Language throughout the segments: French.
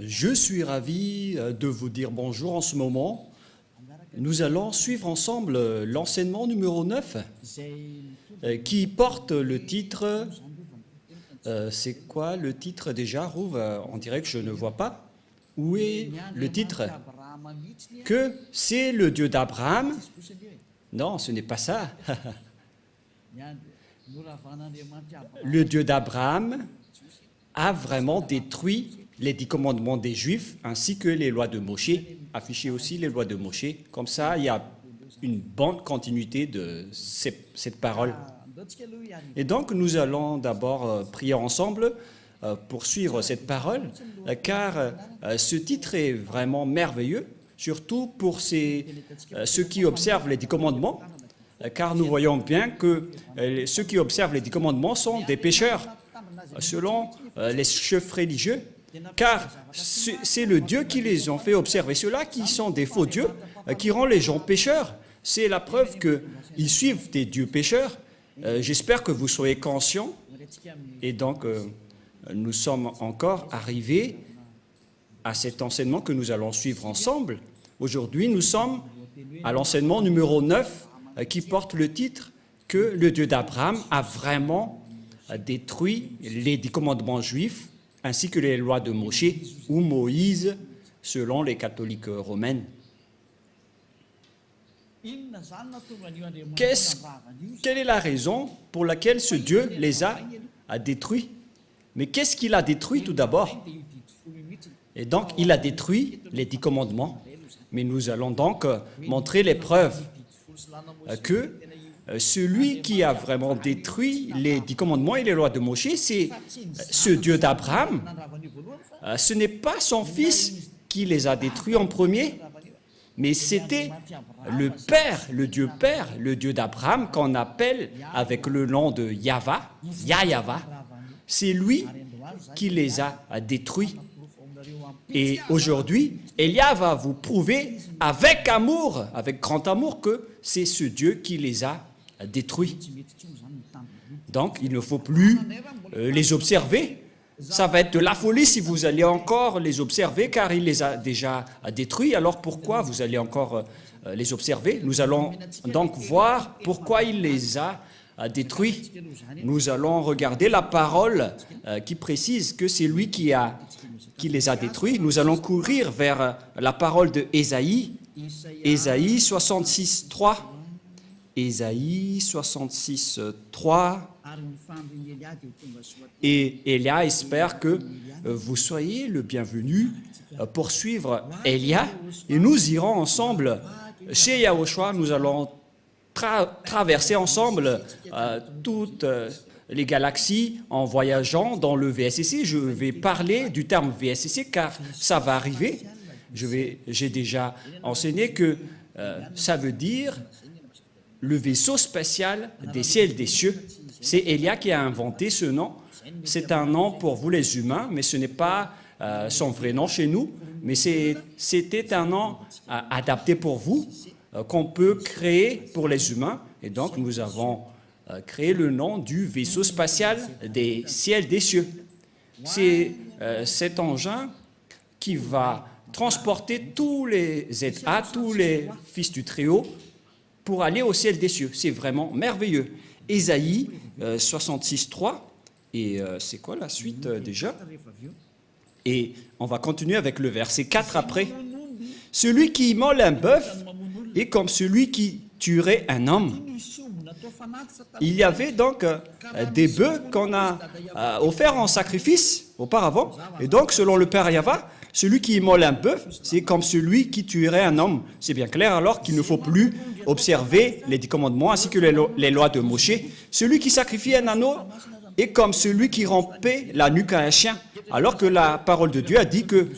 Je suis ravi de vous dire bonjour en ce moment. Nous allons suivre ensemble l'enseignement numéro 9 qui porte le titre... c'est quoi le titre déjà, Rouv? On dirait que je ne vois pas. Où est le titre? Que c'est le Dieu d'Abraham? Non, ce n'est pas ça. Le Dieu d'Abraham a vraiment détruit les 10 commandements des Juifs ainsi que les lois de Moshe. Afficher aussi les lois de Moshe. Comme ça, il y a une bonne continuité de cette parole. Et donc, nous allons d'abord prier ensemble pour suivre cette parole, car ce titre est vraiment merveilleux, surtout pour ceux qui observent les 10 commandements, car nous voyons bien que ceux qui observent les 10 commandements sont des pécheurs, selon les chefs religieux, car c'est le Dieu qui les a fait observer. Ceux-là qui sont des faux dieux, qui rendent les gens pécheurs. C'est la preuve qu'ils suivent des dieux pécheurs. J'espère que vous soyez conscients. Et donc, nous sommes encore arrivés à cet enseignement que nous allons suivre ensemble. Aujourd'hui, nous sommes à l'enseignement numéro 9 qui porte le titre que le Dieu d'Abraham a vraiment détruit les 10 commandements juifs ainsi que les lois de Moshe ou Moïse selon les catholiques romaines. Quelle est la raison pour laquelle ce Dieu les a détruits? Mais qu'est-ce qu'il a détruit tout d'abord? Et donc, il a détruit les 10 commandements. Mais nous allons donc montrer les preuves que celui qui a vraiment détruit les 10 commandements et les lois de Moshe, c'est ce Dieu d'Abraham. Ce n'est pas son fils qui les a détruits en premier, mais c'était le Père, le Dieu d'Abraham, qu'on appelle avec le nom de Yahva, Yahva. C'est lui qui les a détruits. Et aujourd'hui, Elia va vous prouver avec amour, avec grand amour, que c'est ce Dieu qui les a détruits. Donc, il ne faut plus les observer. Ça va être de la folie si vous allez encore les observer, car il les a déjà détruits. Alors pourquoi vous allez encore les observer? Nous allons donc voir pourquoi il les a détruits. Nous allons regarder la parole qui précise que c'est lui qui les a détruits. Nous allons courir vers la parole de Ésaïe, Ésaïe 66, 3. Ésaïe 66, 3. Et Elia espère que vous soyez le bienvenu pour suivre Elia. Et nous irons ensemble chez Yahushua. Nous allons traverser ensemble toutes les galaxies en voyageant dans le VSCC. Je vais parler du terme VSCC car ça va arriver. J'ai déjà enseigné que ça veut dire le vaisseau spatial des ciels et des cieux. C'est Elia qui a inventé ce nom. C'est un nom pour vous les humains, mais ce n'est pas son vrai nom chez nous. Mais c'était un nom adapté pour vous, qu'on peut créer pour les humains. Et donc, nous avons créé le nom du vaisseau spatial des ciels et des cieux. C'est cet engin qui va transporter tous les ZA, tous les fils du Très-Haut, pour aller au ciel des cieux. C'est vraiment merveilleux. Ésaïe 66, 3. Et c'est quoi la suite déjà? Et on va continuer avec le verset 4 après. Celui qui immole un bœuf est comme celui qui tuerait un homme. Il y avait donc des bœufs qu'on a offerts en sacrifice auparavant. Et donc, selon le Père Yahva, celui qui immole un bœuf, c'est comme celui qui tuerait un homme. C'est bien clair alors qu'il ne faut plus observer les 10 commandements ainsi que les lois de Moshe. Celui qui sacrifie un agneau est comme celui qui rompait la nuque à un chien. Alors que la parole de Dieu a dit que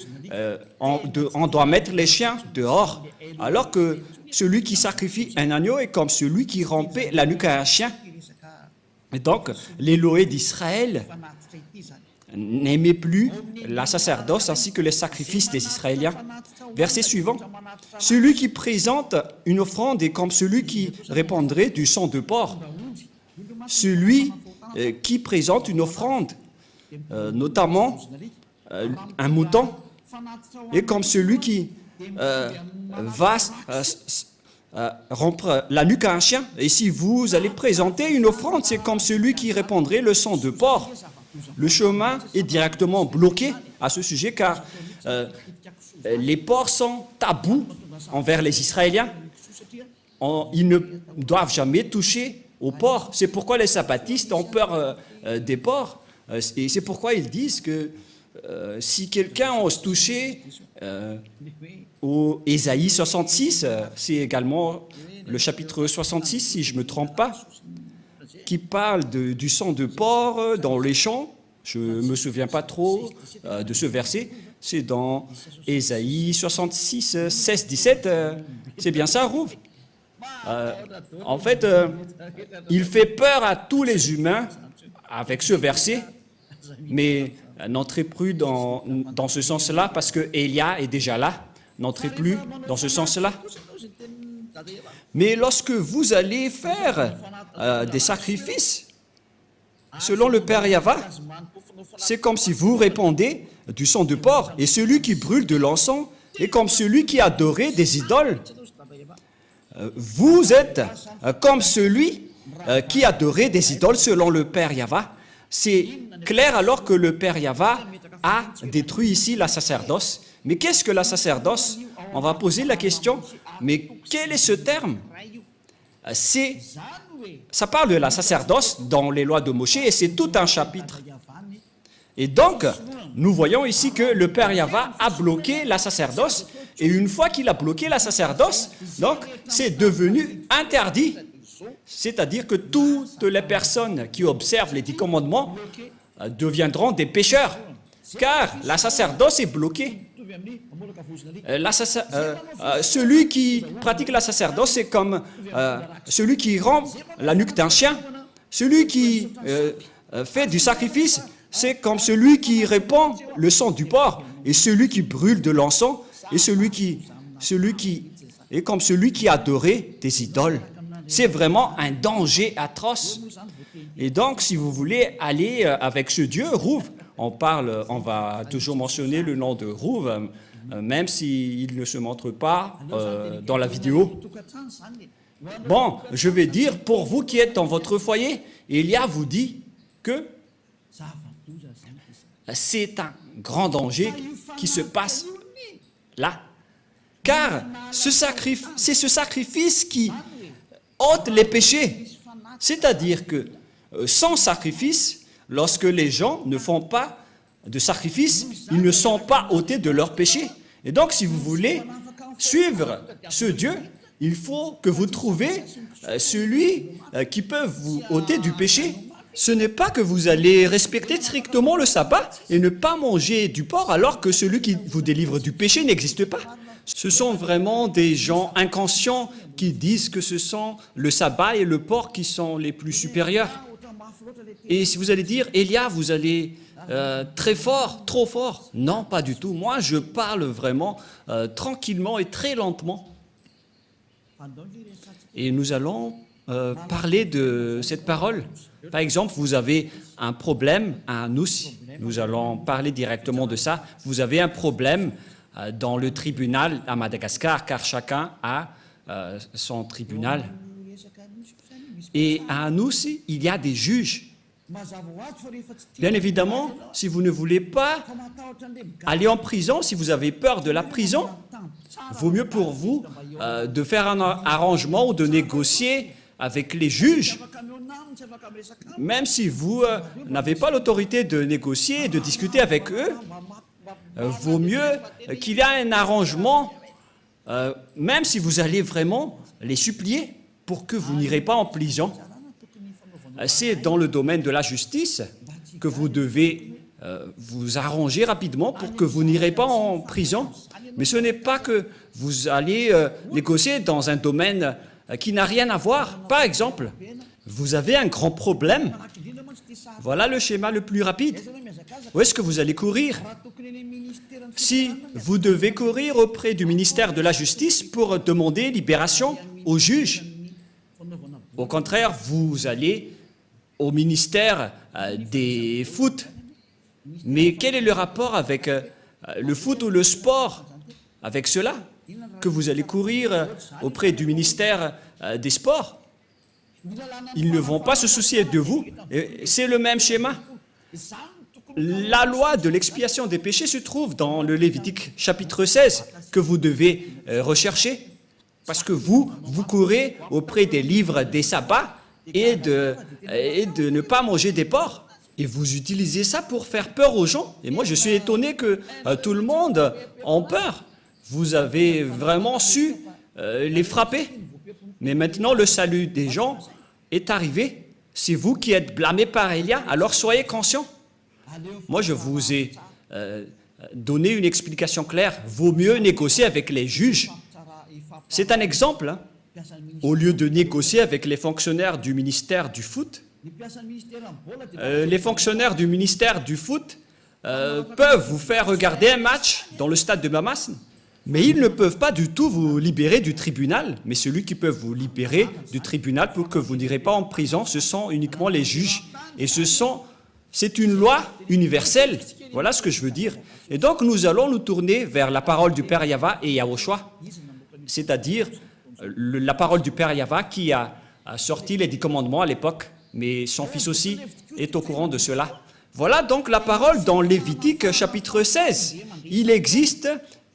on doit mettre les chiens dehors. Alors que celui qui sacrifie un agneau est comme celui qui rompait la nuque à un chien. Et donc, l'Élohé d'Israël n'aimait plus la sacerdoce ainsi que les sacrifices des Israéliens. Verset suivant. Celui qui présente une offrande est comme celui qui répandrait du sang de porc. Celui qui présente une offrande, notamment un mouton, est comme celui qui va rompre la nuque à un chien. Et si vous allez présenter une offrande, c'est comme celui qui répandrait le sang de porc. Le chemin est directement bloqué à ce sujet car les porcs sont tabous envers les Israéliens. Ils ne doivent jamais toucher aux porcs. C'est pourquoi les sabbatistes ont peur des porcs. Et c'est pourquoi ils disent que si quelqu'un ose toucher au Ésaïe 66, c'est également le chapitre 66, si je ne me trompe pas, qui parle du sang de porc dans les champs. Je ne me souviens pas trop de ce verset. C'est dans Ésaïe 66, 16, 17. C'est bien ça, Rouv. En fait, il fait peur à tous les humains avec ce verset, mais n'entrez plus dans ce sens-là parce que Élia est déjà là. N'entrez plus dans ce sens-là. Mais lorsque vous allez faire des sacrifices, selon le Père Yahva, c'est comme si vous répandez du sang de porc, et celui qui brûle de l'encens est comme celui qui adorait des idoles. Vous êtes comme celui qui adorait des idoles selon le Père Yahva. C'est clair alors que le Père Yahva a détruit ici la sacerdoce. Mais qu'est-ce que la sacerdoce? On va poser la question, mais quel est ce terme? Ça parle de la sacerdoce dans les lois de Moïse et c'est tout un chapitre. Et donc, nous voyons ici que le Père Yahva a bloqué la sacerdoce et une fois qu'il a bloqué la sacerdoce, donc c'est devenu interdit. C'est-à-dire que toutes les personnes qui observent les 10 commandements deviendront des pécheurs, car la sacerdoce est bloquée. Celui qui pratique la sacerdoce, c'est comme celui qui rend la nuque d'un chien. Celui qui fait du sacrifice, c'est comme celui qui répand le sang du porc. Et celui qui brûle de l'encens, et celui qui est comme celui qui adorait des idoles. C'est vraiment un danger atroce. Et donc, si vous voulez aller avec ce Dieu, Rouv, on va toujours mentionner le nom de Rouv, même s'il ne se montre pas dans la vidéo. Bon, je vais dire, pour vous qui êtes dans votre foyer, Élia vous dit que c'est un grand danger qui se passe là. Car c'est ce sacrifice qui ôte les péchés. C'est-à-dire que sans sacrifice, lorsque les gens ne font pas de sacrifice, ils ne sont pas ôtés de leurs péchés. Et donc, si vous voulez suivre ce Dieu, il faut que vous trouviez celui qui peut vous ôter du péché. Ce n'est pas que vous allez respecter strictement le sabbat et ne pas manger du porc alors que celui qui vous délivre du péché n'existe pas. Ce sont vraiment des gens inconscients qui disent que ce sont le sabbat et le porc qui sont les plus supérieurs. Et si vous allez dire, Élia, vous allez très fort, trop fort. Non, pas du tout. Moi, je parle vraiment tranquillement et très lentement. Et nous allons parler de cette parole. Par exemple, vous avez un problème à nous. Nous allons parler directement de ça. Vous avez un problème dans le tribunal à Madagascar, car chacun a son tribunal. Et à Anous, il y a des juges. Bien évidemment, si vous ne voulez pas aller en prison, si vous avez peur de la prison, vaut mieux pour vous de faire un arrangement ou de négocier avec les juges. Même si vous n'avez pas l'autorité de négocier et de discuter avec eux, vaut mieux qu'il y ait un arrangement, même si vous allez vraiment les supplier pour que vous n'irez pas en prison. C'est dans le domaine de la justice que vous devez vous arranger rapidement pour que vous n'irez pas en prison. Mais ce n'est pas que vous allez négocier dans un domaine qui n'a rien à voir. Par exemple, vous avez un grand problème. Voilà le schéma le plus rapide. Où est-ce que vous allez courir? Si vous devez courir auprès du ministère de la Justice pour demander libération au juge, au contraire, vous allez au ministère des foot. Mais quel est le rapport avec le foot ou le sport avec cela, que vous allez courir auprès du ministère des Sports. Ils ne vont pas se soucier de vous. C'est le même schéma. La loi de l'expiation des péchés se trouve dans le Lévitique chapitre 16 que vous devez rechercher parce que vous courez auprès des livres des sabbats et de ne pas manger des porcs. Et vous utilisez ça pour faire peur aux gens. Et moi, je suis étonné que tout le monde ait peur. Vous avez vraiment su les frapper. Mais maintenant, le salut des gens est arrivé. C'est vous qui êtes blâmés par Élia, alors soyez conscients. Moi, je vous ai donné une explication claire. Vaut mieux négocier avec les juges. C'est un exemple. Hein. Au lieu de négocier avec les fonctionnaires du ministère du foot, les fonctionnaires du ministère du foot peuvent vous faire regarder un match dans le stade de Mamas, mais ils ne peuvent pas du tout vous libérer du tribunal. Mais celui qui peut vous libérer du tribunal pour que vous n'irez pas en prison, ce sont uniquement les juges. Et c'est une loi universelle. Voilà ce que je veux dire. Et donc, nous allons nous tourner vers la parole du Père Yahva et Yahushua, c'est-à-dire la parole du Père Yahva qui a sorti les 10 commandements à l'époque, mais son fils aussi est au courant de cela. Voilà donc la parole dans Lévitique chapitre 16. Il existe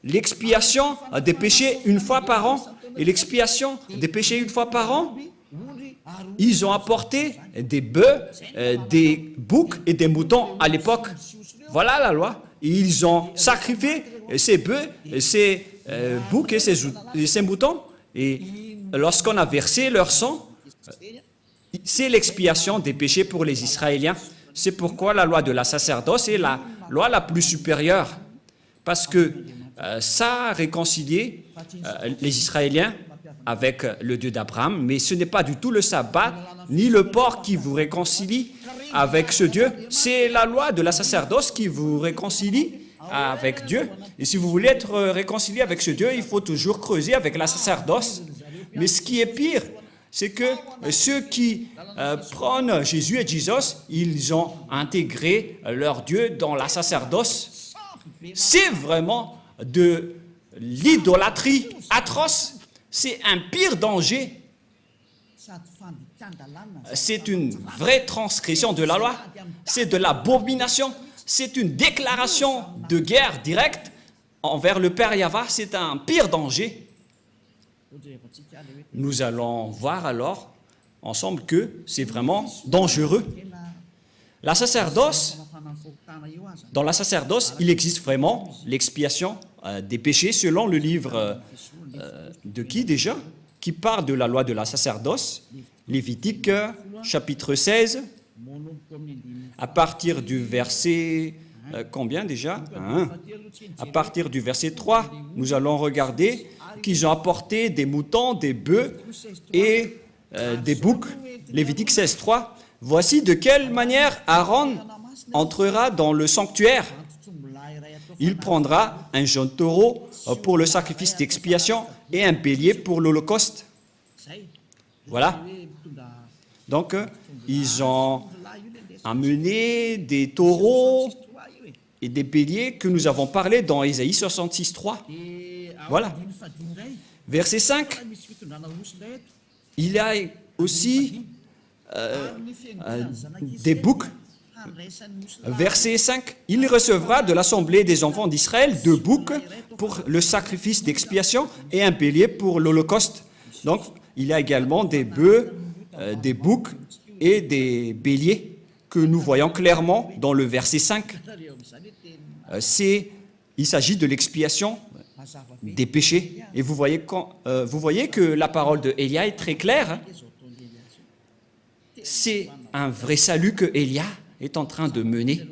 l'expiation des péchés une fois par an, et l'expiation des péchés une fois par an, ils ont apporté des bœufs, des boucs et des moutons à l'époque. Voilà la loi. Et ils ont sacrifié ces bœufs, ces boucs et ces moutons. Et lorsqu'on a versé leur sang, c'est l'expiation des péchés pour les Israéliens. C'est pourquoi la loi de la sacerdoce est la loi la plus supérieure. Parce que ça a réconcilié les Israéliens avec le Dieu d'Abraham, mais ce n'est pas du tout le sabbat ni le porc qui vous réconcilie avec ce Dieu. C'est la loi de la sacerdoce qui vous réconcilie avec Dieu. Et si vous voulez être réconcilié avec ce Dieu, il faut toujours creuser avec la sacerdoce. Mais ce qui est pire, c'est que ceux qui prônent Jésus et Jesus, ils ont intégré leur Dieu dans la sacerdoce. C'est vraiment de l'idolâtrie atroce. C'est un pire danger. C'est une vraie transgression de la loi. C'est de l'abomination. C'est une déclaration de guerre directe envers le Père Yahva. C'est un pire danger. Nous allons voir alors ensemble que c'est vraiment dangereux. La sacerdoce, dans la sacerdoce, il existe vraiment l'expiation des péchés selon le livre de qui déjà? Qui parle de la loi de la sacerdoce, Lévitique chapitre 16, à partir du verset, combien déjà? À partir du verset 3, nous allons regarder qu'ils ont apporté des moutons, des bœufs et des boucs. Lévitique 16, 3. Voici de quelle manière Aaron entrera dans le sanctuaire. Il prendra un jeune taureau pour le sacrifice d'expiation et un bélier pour l'holocauste. Voilà. Donc, ils ont amené des taureaux et des béliers que nous avons parlé dans Ésaïe 66, 3. Voilà. Verset 5. Il y a aussi des boucs. Verset 5. Il recevra de l'assemblée des enfants d'Israël 2 boucs pour le sacrifice d'expiation et un bélier pour l'holocauste. Donc, il y a également des bœufs, des boucs et des béliers que nous voyons clairement dans le verset 5. Il s'agit de l'expiation des péchés. Et vous voyez que la parole de Élia est très claire. Hein? C'est un vrai salut que Élia est en train de mener.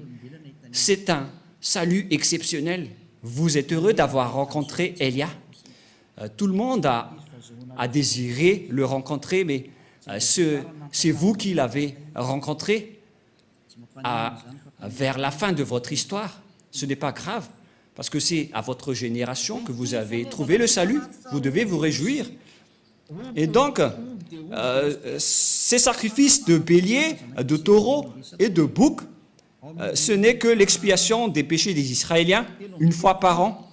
C'est un salut exceptionnel. Vous êtes heureux d'avoir rencontré Élia. Tout le monde a désiré le rencontrer, mais c'est vous qui l'avez rencontré vers la fin de votre histoire. Ce n'est pas grave, parce que c'est à votre génération que vous avez trouvé le salut. Vous devez vous réjouir. Et donc, ces sacrifices de béliers, de taureaux et de boucs ce n'est que l'expiation des péchés des Israéliens, une fois par an,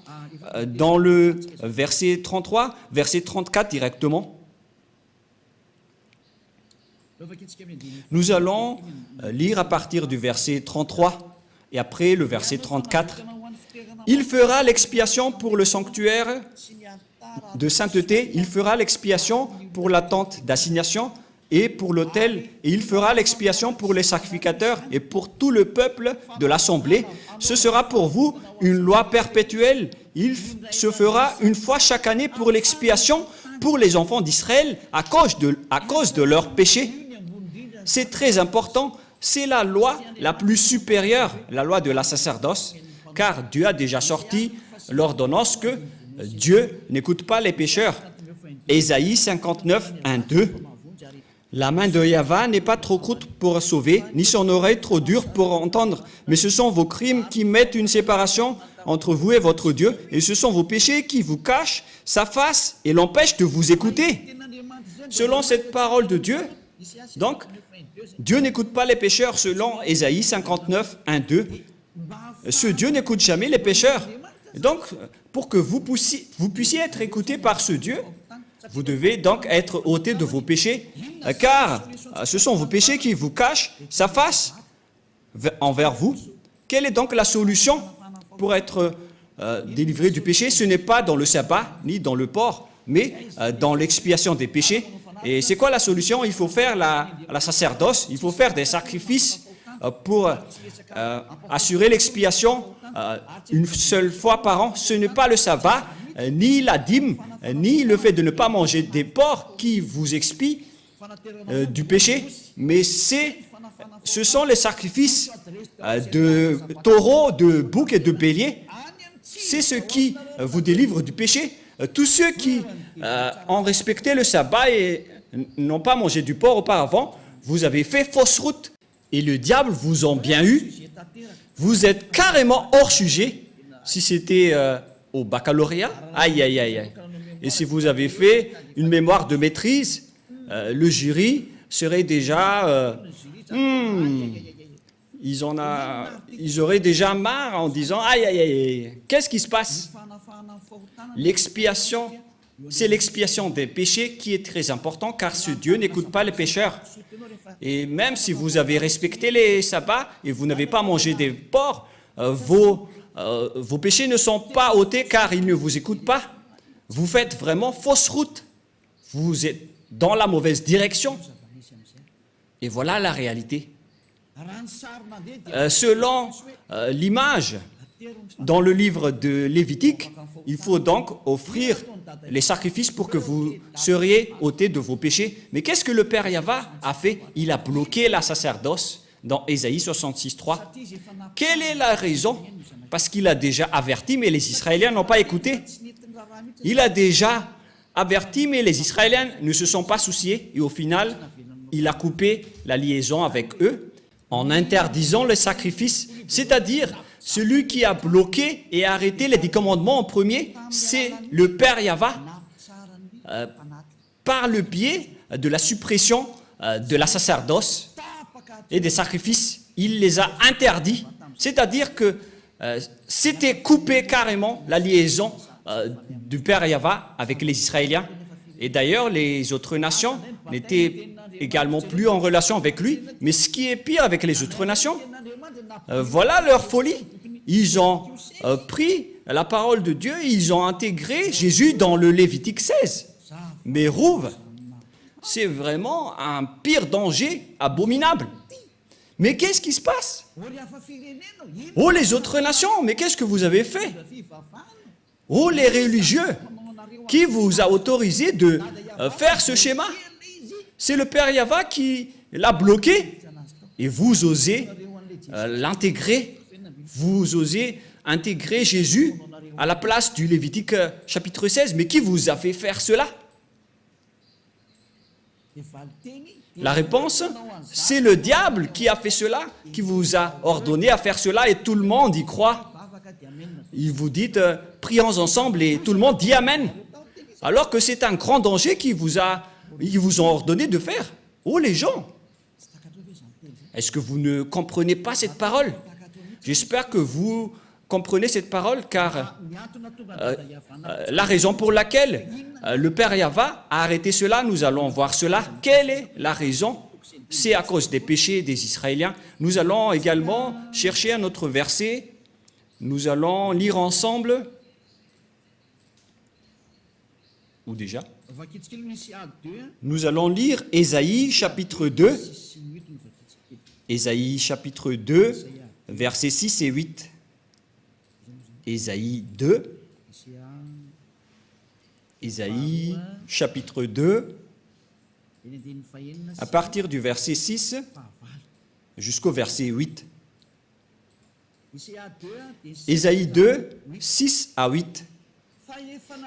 dans le verset 33, verset 34 directement. Nous allons lire à partir du verset 33 et après le verset 34. Il fera l'expiation pour le sanctuaire de sainteté, il fera l'expiation pour la tente d'assignation et pour l'autel, et il fera l'expiation pour les sacrificateurs et pour tout le peuple de l'assemblée. Ce sera pour vous une loi perpétuelle. Il se fera une fois chaque année pour l'expiation pour les enfants d'Israël à cause de leurs péchés. C'est très important. C'est la loi la plus supérieure, la loi de la sacerdoce, car Dieu a déjà sorti l'ordonnance que Dieu n'écoute pas les pécheurs. Ésaïe 59, 1, 2. La main de Yahva n'est pas trop courte pour sauver, ni son oreille trop dure pour entendre, mais ce sont vos crimes qui mettent une séparation entre vous et votre Dieu, et ce sont vos péchés qui vous cachent sa face et l'empêchent de vous écouter. Selon cette parole de Dieu, donc, Dieu n'écoute pas les pécheurs selon Ésaïe 59, 1, 2. Ce Dieu n'écoute jamais les pécheurs. Donc, pour que vous puissiez être écoutés par ce Dieu, vous devez donc être ôtés de vos péchés, car ce sont vos péchés qui vous cachent sa face envers vous. Quelle est donc la solution pour être délivré du péché? Ce n'est pas dans le sabbat, ni dans le port, mais dans l'expiation des péchés. Et c'est quoi la solution? Il faut faire la sacerdoce, il faut faire des sacrifices pour assurer l'expiation une seule fois par an. Ce n'est pas le sabbat, ni la dîme, ni le fait de ne pas manger des porcs qui vous expient du péché, mais ce sont les sacrifices de taureaux, de boucs et de béliers. C'est ce qui vous délivre du péché. Tous ceux qui ont respecté le sabbat et n'ont pas mangé du porc auparavant, vous avez fait fausse route. Et le diable vous en bien eu. Vous êtes carrément hors sujet. Si c'était au baccalauréat, aïe, aïe, aïe, aïe. Et si vous avez fait une mémoire de maîtrise, le jury serait déjà... ils auraient déjà marre en disant, aïe, aïe, aïe, qu'est-ce qui se passe? L'expiation, c'est l'expiation des péchés qui est très important, car ce Dieu n'écoute pas les pécheurs. Et même si vous avez respecté les sabbats et vous n'avez pas mangé des porcs, vos péchés ne sont pas ôtés car il ne vous écoute pas. Vous faites vraiment fausse route. Vous êtes dans la mauvaise direction. Et voilà la réalité. Selon l'image, dans le livre de Lévitique, il faut donc offrir les sacrifices pour que vous seriez ôtés de vos péchés. Mais qu'est-ce que le Père Yahva a fait? Il a bloqué la sacerdoce dans Ésaïe 66, 3. Quelle est la raison? Parce qu'il a déjà averti, mais les Israéliens n'ont pas écouté. Il a déjà averti, mais les Israéliens ne se sont pas souciés. Et au final, il a coupé la liaison avec eux en interdisant les sacrifices. C'est-à-dire, celui qui a bloqué et arrêté les 10 commandements en premier, c'est le Père Yahva, par le biais de la suppression de la sacerdoce et des sacrifices. Il les a interdits. C'est-à-dire que c'était coupé carrément la liaison du Père Yahva avec les Israéliens. Et d'ailleurs, les autres nations n'étaient également plus en relation avec lui. Mais ce qui est pire avec les autres nations, voilà leur folie. Ils ont pris la parole de Dieu et ils ont intégré Jésus dans le Lévitique 16. Mais Rouve, c'est vraiment un pire danger abominable. Mais qu'est-ce qui se passe? Oh, les autres nations, mais qu'est-ce que vous avez fait? Oh, les religieux, qui vous a autorisé de faire ce schéma? C'est le Père Yahva qui l'a bloqué. Et vous osez l'intégrer. Vous osez intégrer Jésus à la place du Lévitique chapitre 16. Mais qui vous a fait faire cela? La réponse, c'est le diable qui a fait cela, qui vous a ordonné à faire cela et tout le monde y croit. Il vous dit, prions ensemble et tout le monde dit Amen. Alors que c'est un grand danger qu'ils vous ont ordonné de faire. Oh les gens, Est-ce que vous ne comprenez pas cette parole? J'espère que vous comprenez cette parole, car la raison pour laquelle le Père Yahva a arrêté cela, nous allons voir cela. Quelle est la raison? C'est à cause des péchés des Israéliens. Nous allons également chercher un autre verset. Nous allons lire ensemble. Ou déjà? Nous allons lire Ésaïe chapitre 2. Ésaïe chapitre 2, versets 6 et 8. Ésaïe 2. Ésaïe chapitre 2, à partir du verset 6 jusqu'au verset 8. Ésaïe 2, 6 à 8.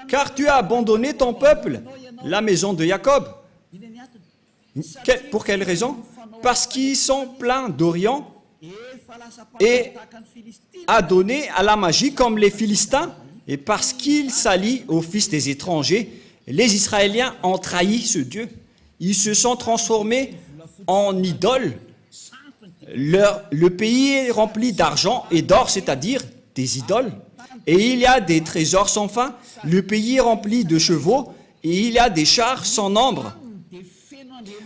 Car tu as abandonné ton peuple, la maison de Jacob. Pour quelle raison? Parce qu'ils sont pleins d'Orient et a donné à la magie comme les Philistins, et parce qu'ils s'allient aux fils des étrangers, les Israéliens ont trahi ce Dieu. Ils se sont transformés en idoles. Le pays est rempli d'argent et d'or, c'est-à-dire des idoles. Et il y a des trésors sans fin. Le pays est rempli de chevaux et il y a des chars sans nombre.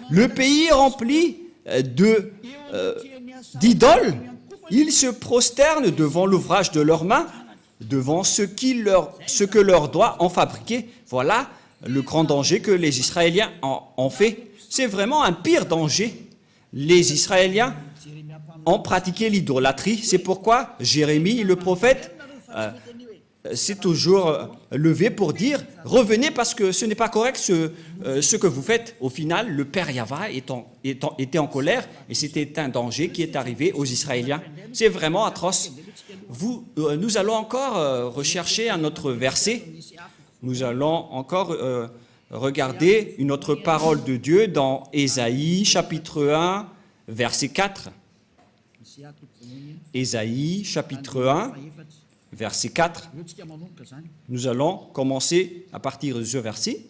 Le pays est rempli d'idoles. Ils se prosternent devant l'ouvrage de leurs mains, devant ce que leurs doigts ont fabriqué. Voilà le grand danger que les Israéliens ont fait. C'est vraiment un pire danger. Les Israéliens ont pratiqué l'idolâtrie. C'est pourquoi Jérémie, le prophète, s'est toujours levé pour dire « Revenez parce que ce n'est pas correct ce que vous faites. » Au final, le Père Yahva était en colère et c'était un danger qui est arrivé aux Israéliens. C'est vraiment atroce. Nous allons encore rechercher un autre verset. Nous allons encore regarder une autre parole de Dieu dans Ésaïe chapitre 1, verset 4. Ésaïe chapitre 1, verset 4. Nous allons commencer à partir de ce verset.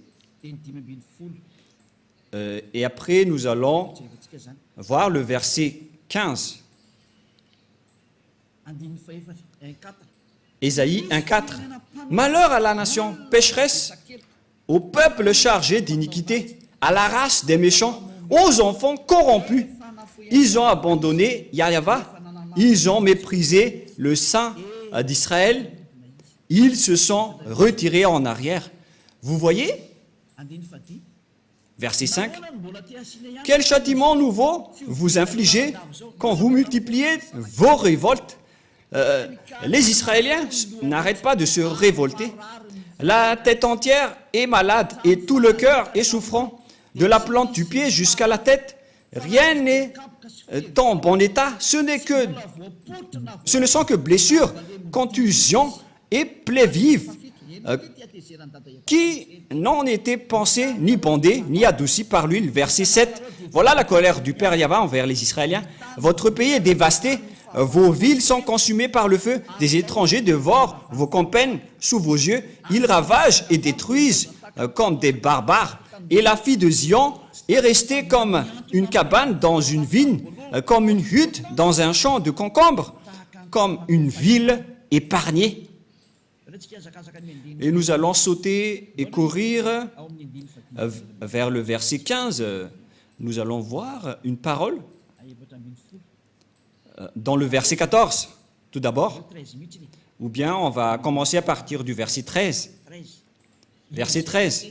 Et après, nous allons voir le verset 15. Ésaïe 1, 4. Malheur à la nation pécheresse, au peuple chargé d'iniquité, à la race des méchants, aux enfants corrompus. Ils ont abandonné Yahva, ils ont méprisé le Saint d'Israël, ils se sont retirés en arrière. Vous voyez? Verset 5. Quel châtiment nouveau vous infligez quand vous multipliez vos révoltes? Les Israéliens n'arrêtent pas de se révolter. La tête entière est malade et tout le cœur est souffrant. De la plante du pied jusqu'à la tête, rien n'est en bon état. Ce ne sont que blessures, contusions et plaies vives qui n'ont été pansées, ni bandées, ni adoucies par l'huile. Verset 7. Voilà la colère du Père Yahva envers les Israéliens. Votre pays est dévasté. Vos villes sont consumées par le feu. Des étrangers dévorent vos campagnes sous vos yeux. Ils ravagent et détruisent comme des barbares. Et la fille de Zion est restée comme une cabane dans une vigne, comme une hutte dans un champ de concombres, comme une ville épargnée. Et nous allons sauter et courir vers le verset 15. Nous allons voir une parole dans le verset 14, tout d'abord. Ou bien on va commencer à partir du verset 13. Verset 13.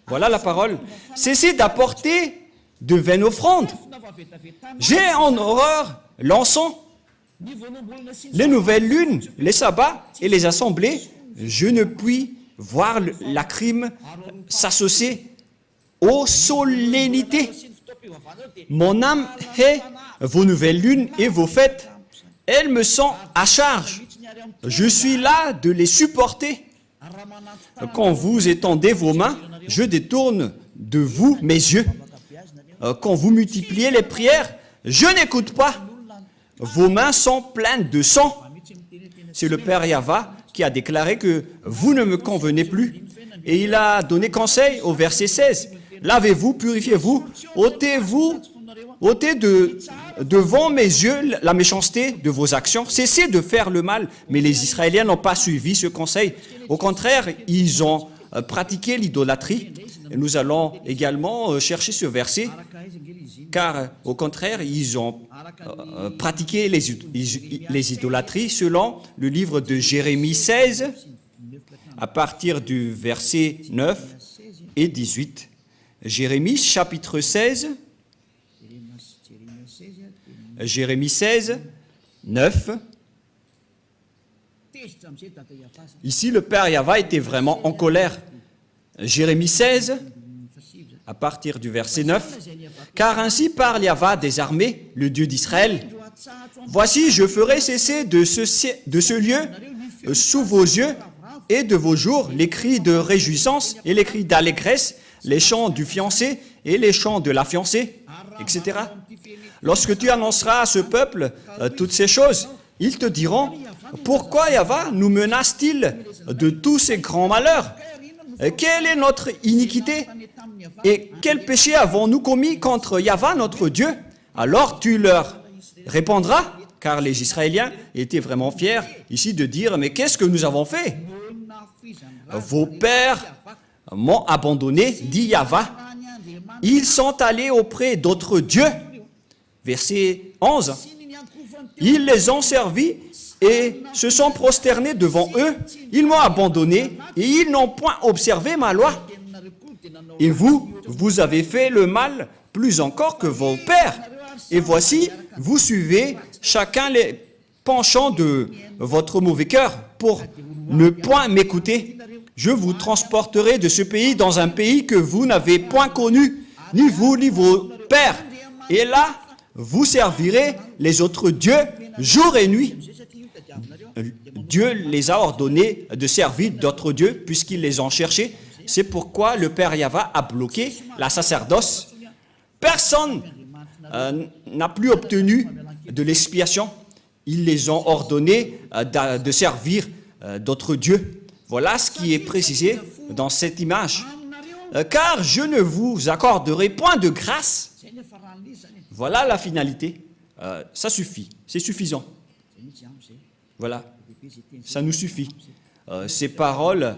Voilà la parole. Cessez d'apporter de vaines offrandes. J'ai en horreur l'encens, les nouvelles lunes, les sabbats et les assemblées. Je ne puis voir la crime s'associer aux solennités. Mon âme hait vos nouvelles lunes et vos fêtes. Elles me sont à charge. Je suis là de les supporter. Quand vous étendez vos mains, je détourne de vous mes yeux. Quand vous multipliez les prières, je n'écoute pas. Vos mains sont pleines de sang. C'est le Père Yahva qui a déclaré que vous ne me convenez plus. Et il a donné conseil au verset 16. Lavez-vous, purifiez-vous, ôtez devant mes yeux la méchanceté de vos actions. Cessez de faire le mal. Mais les Israéliens n'ont pas suivi ce conseil. Au contraire, ils ont pratiqué l'idolâtrie. Et nous allons également chercher ce verset, car au contraire, ils ont pratiqué les idolâtries selon le livre de Jérémie 16, à partir du verset 9 et 18. Jérémie chapitre 16, Jérémie 16, 9. Ici, le Père Yahva était vraiment en colère. Jérémie 16, à partir du verset 9. « Car ainsi parle Yahva des armées, le Dieu d'Israël. Voici, je ferai cesser de ce lieu, sous vos yeux et de vos jours, les cris de réjouissance et les cris d'allégresse, les chants du fiancé et les chants de la fiancée, etc. Lorsque tu annonceras à ce peuple toutes ces choses, ils te diront, « Pourquoi Yahva nous menace-t-il de tous ces grands malheurs ? Quelle est notre iniquité? Et quel péché avons-nous commis contre Yahva, notre Dieu? » Alors tu leur répondras, car les Israéliens étaient vraiment fiers ici de dire, « Mais qu'est-ce que nous avons fait? Vos pères m'ont abandonné, dit Yahva. Ils sont allés auprès d'autres dieux. » Verset 11. « Ils les ont servis et se sont prosternés devant eux. Ils m'ont abandonné et ils n'ont point observé ma loi. Et vous avez fait le mal plus encore que vos pères. Et voici, vous suivez chacun les penchants de votre mauvais cœur pour ne point m'écouter. Je vous transporterai de ce pays dans un pays que vous n'avez point connu, ni vous ni vos pères. Et là, vous servirez les autres dieux jour et nuit. » Dieu les a ordonnés de servir d'autres dieux puisqu'ils les ont cherchés. C'est pourquoi le Père Yahva a bloqué la sacerdoce. Personne n'a plus obtenu de l'expiation. Ils les ont ordonnés de servir d'autres dieux. Voilà ce qui est précisé dans cette image. Car je ne vous accorderai point de grâce. Voilà la finalité. Ça suffit, c'est suffisant. Voilà, ça nous suffit. Ces paroles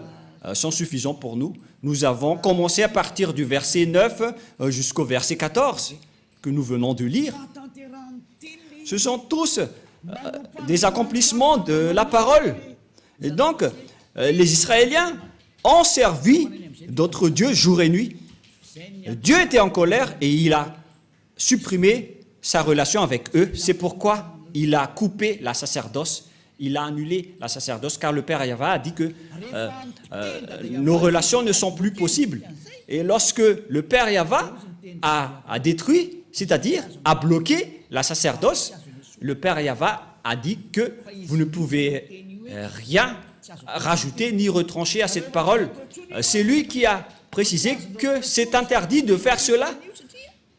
sont suffisantes pour nous. Nous avons commencé à partir du verset 9 jusqu'au verset 14 que nous venons de lire. Ce sont tous des accomplissements de la parole. Et donc, les Israéliens ont servi d'autres dieux jour et nuit. Dieu était en colère et il a supprimé sa relation avec eux. C'est pourquoi il a coupé la sacerdoce. Il a annulé la sacerdoce car le Père Yahva a dit que nos relations ne sont plus possibles. Et lorsque le Père Yahva a détruit, c'est-à-dire a bloqué la sacerdoce, le Père Yahva a dit que vous ne pouvez rien rajouter ni retrancher à cette parole. C'est lui qui a précisé que c'est interdit de faire cela.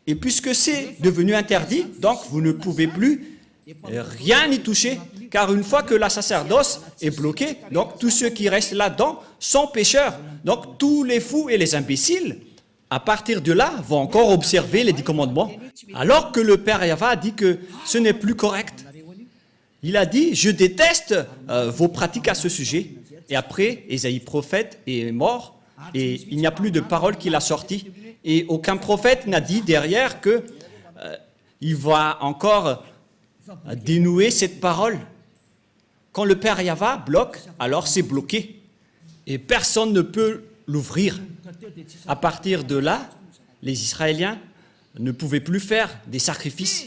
Et puisque c'est devenu interdit, donc vous ne pouvez plus rien y toucher. Car une fois que la sacerdoce est bloquée, donc tous ceux qui restent là-dedans sont pécheurs. Donc tous les fous et les imbéciles, à partir de là, vont encore observer les 10 commandements. Alors que le Père Yahva a dit que ce n'est plus correct. Il a dit, je déteste vos pratiques à ce sujet. Et après, Ésaïe prophète est mort et il n'y a plus de parole qu'il a sortie. Et aucun prophète n'a dit derrière que il va encore dénouer cette parole. Quand le Père Yahva bloque, alors c'est bloqué. Et personne ne peut l'ouvrir. À partir de là, les Israéliens ne pouvaient plus faire des sacrifices.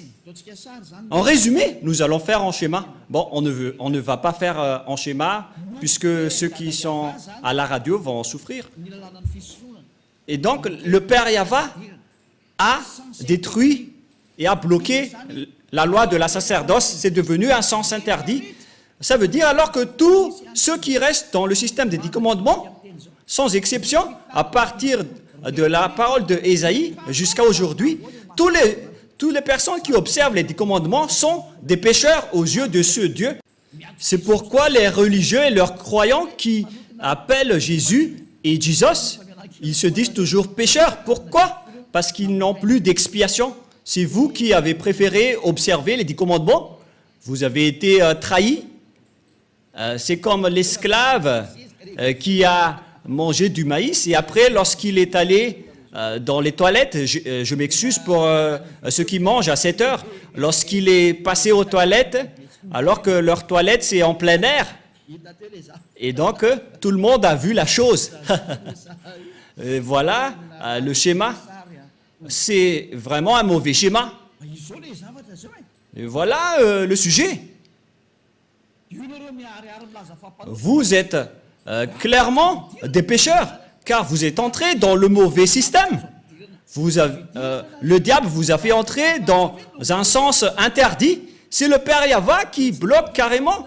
En résumé, nous allons faire en schéma. Bon, on ne va pas faire en schéma, puisque ceux qui sont à la radio vont en souffrir. Et donc, le Père Yahva a détruit et a bloqué la loi de la sacerdoce. C'est devenu un sens interdit. Ça veut dire alors que tous ceux qui restent dans le système des 10 commandements, sans exception, à partir de la parole de Ésaïe jusqu'à aujourd'hui, toutes les personnes qui observent les 10 commandements sont des pécheurs aux yeux de ce Dieu. C'est pourquoi les religieux et leurs croyants qui appellent Jésus et Jesus, ils se disent toujours pécheurs. Pourquoi? Parce qu'ils n'ont plus d'expiation. C'est vous qui avez préféré observer les 10 commandements. Vous avez été trahi. C'est comme l'esclave qui a mangé du maïs et après, lorsqu'il est allé dans les toilettes, je m'excuse pour ceux qui mangent à 7 heures, lorsqu'il est passé aux toilettes, alors que leur toilette c'est en plein air. Et donc, tout le monde a vu la chose. Et voilà le schéma. C'est vraiment un mauvais schéma. Et voilà le sujet. Vous êtes clairement des pécheurs, car vous êtes entrés dans le mauvais système. Le diable vous a fait entrer dans un sens interdit. C'est le Père Yahva qui bloque carrément.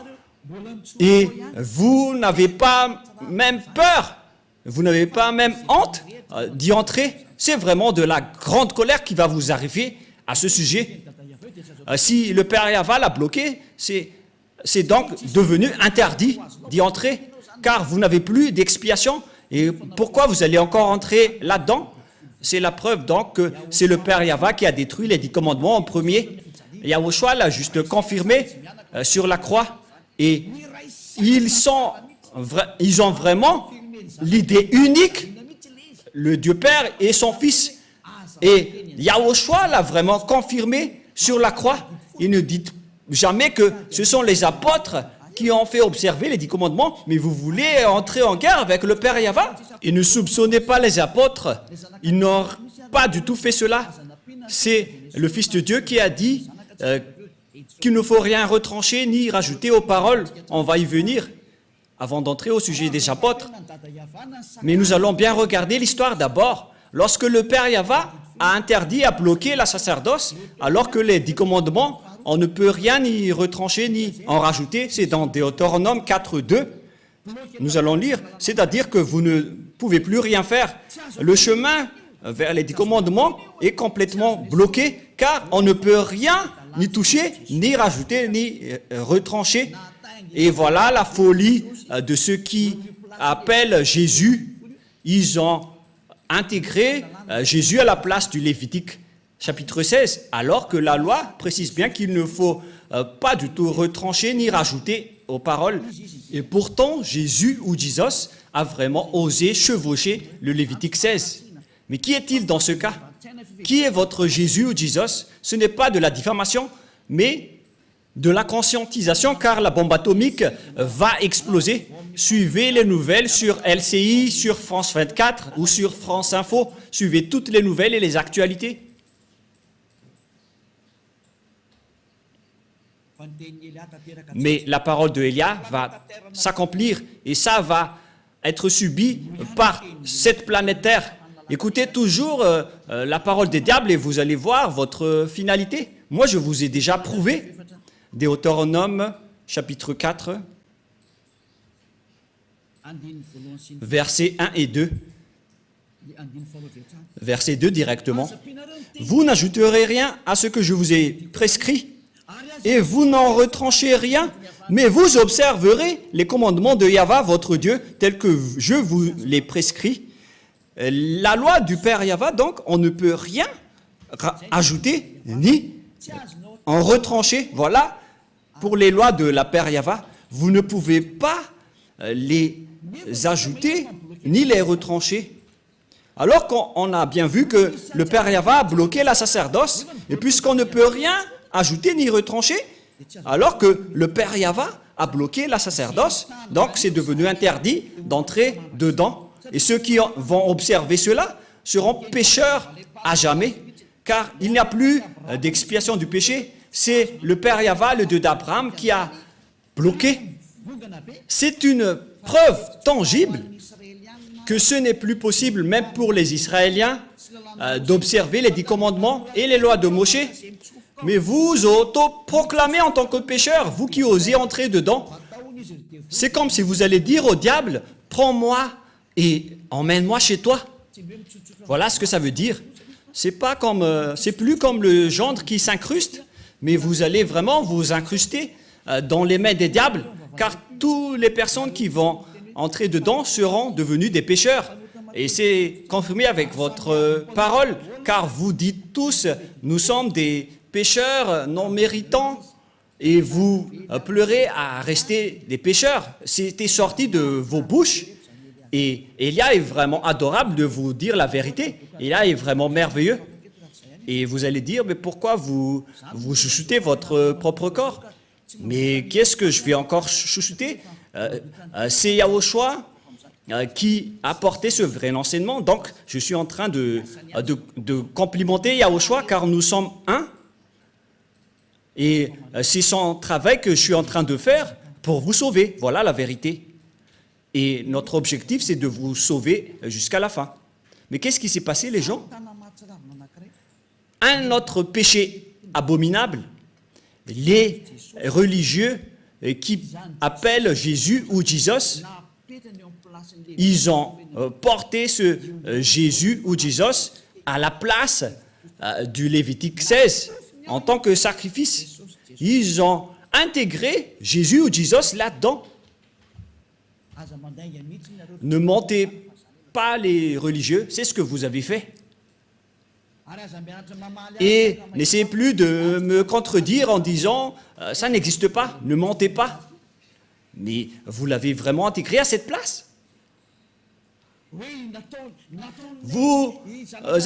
Et vous n'avez pas même peur, vous n'avez pas même honte d'y entrer. C'est vraiment de la grande colère qui va vous arriver à ce sujet. Si le Père Yahva l'a bloqué, c'est donc devenu interdit d'y entrer, car vous n'avez plus d'expiation. Et pourquoi vous allez encore entrer là-dedans? C'est la preuve donc que c'est le Père Yahva qui a détruit les 10 commandements en premier. Yahushua l'a juste confirmé sur la croix. Et ils ont vraiment l'idée unique, le Dieu Père et son Fils. Et Yahushua l'a vraiment confirmé sur la croix. Il ne dit jamais que ce sont les apôtres qui ont fait observer les 10 commandements, mais vous voulez entrer en guerre avec le Père Yahva. Et ne soupçonnez pas les apôtres, ils n'ont pas du tout fait cela. C'est le Fils de Dieu qui a dit qu'il ne faut rien retrancher ni rajouter aux paroles. On va y venir avant d'entrer au sujet des apôtres. Mais nous allons bien regarder l'histoire d'abord. Lorsque le Père Yahva a interdit, a bloqué la sacerdoce, alors que les 10 commandements, on ne peut rien ni retrancher ni en rajouter. C'est dans Deutéronome 4.2. Nous allons lire, c'est-à-dire que vous ne pouvez plus rien faire. Le chemin vers les 10 commandements est complètement bloqué, car on ne peut rien ni toucher, ni rajouter, ni retrancher. Et voilà la folie de ceux qui appellent Jésus. Ils ont intégré Jésus à la place du Lévitique chapitre 16, alors que la loi précise bien qu'il ne faut pas du tout retrancher ni rajouter aux paroles. Et pourtant, Jésus ou Jesus a vraiment osé chevaucher le Lévitique 16. Mais qui est-il dans ce cas? Qui est votre Jésus ou Jesus? Ce n'est pas de la diffamation, mais de la conscientisation, car la bombe atomique va exploser. Suivez les nouvelles sur LCI, sur France 24 ou sur France Info. Suivez toutes les nouvelles et les actualités. Mais la parole de Élia va s'accomplir et ça va être subi par cette planète Terre. Écoutez toujours la parole des diables et vous allez voir votre finalité. Moi, je vous ai déjà prouvé. Deutéronome, chapitre 4, versets 1 et 2. Verset 2 directement. Vous n'ajouterez rien à ce que je vous ai prescrit, et vous n'en retranchez rien, mais vous observerez les commandements de Yahva, votre Dieu, tels que je vous les prescris. La loi du Père Yahva, donc, on ne peut rien ajouter, ni en retrancher. Voilà, pour les lois de la Père Yahva, vous ne pouvez pas les ajouter, ni les retrancher. Alors qu'on a bien vu que le Père Yahva a bloqué la sacerdoce, et puisqu'on ne peut rien ajouter ni retrancher, alors que le Père Yahva a bloqué la sacerdoce, donc c'est devenu interdit d'entrer dedans. Et ceux qui vont observer cela seront pécheurs à jamais, car il n'y a plus d'expiation du péché. C'est le Père Yahva, le Dieu d'Abraham, qui a bloqué. C'est une preuve tangible que ce n'est plus possible, même pour les Israéliens, d'observer les 10 commandements et les lois de Moshe. Mais vous auto-proclamez en tant que pécheur, vous qui osez entrer dedans. C'est comme si vous allez dire au diable, prends-moi et emmène-moi chez toi. Voilà ce que ça veut dire. C'est plus comme le gendre qui s'incruste, mais vous allez vraiment vous incruster dans les mains des diables, car toutes les personnes qui vont entrer dedans seront devenues des pécheurs. Et c'est confirmé avec votre parole. car vous dites tous, nous sommes des pécheurs non méritants, et vous pleurez à rester des pécheurs. C'était sorti de vos bouches. Et Élia est vraiment adorable de vous dire la vérité. Élia est vraiment merveilleux. Et vous allez dire, mais pourquoi vous chouchoutez votre propre corps? Mais qu'est-ce que je vais encore chouchouter? C'est Yahushua qui a porté ce vrai enseignement. Donc, je suis en train de complimenter Yahushua car nous sommes un. Et c'est son travail que je suis en train de faire pour vous sauver. Voilà la vérité. Et notre objectif, c'est de vous sauver jusqu'à la fin. Mais qu'est-ce qui s'est passé, les gens? Un autre péché abominable, les religieux qui appellent Jésus ou Jesus, ils ont porté ce Jésus ou Jesus à la place du Lévitique 16 en tant que sacrifice. Ils ont intégré Jésus ou Jesus là-dedans. Ne mentez pas les religieux, c'est ce que vous avez fait. Et n'essayez plus de me contredire en disant « ça n'existe pas, ne mentez pas ». Mais vous l'avez vraiment intégré à cette place. Vous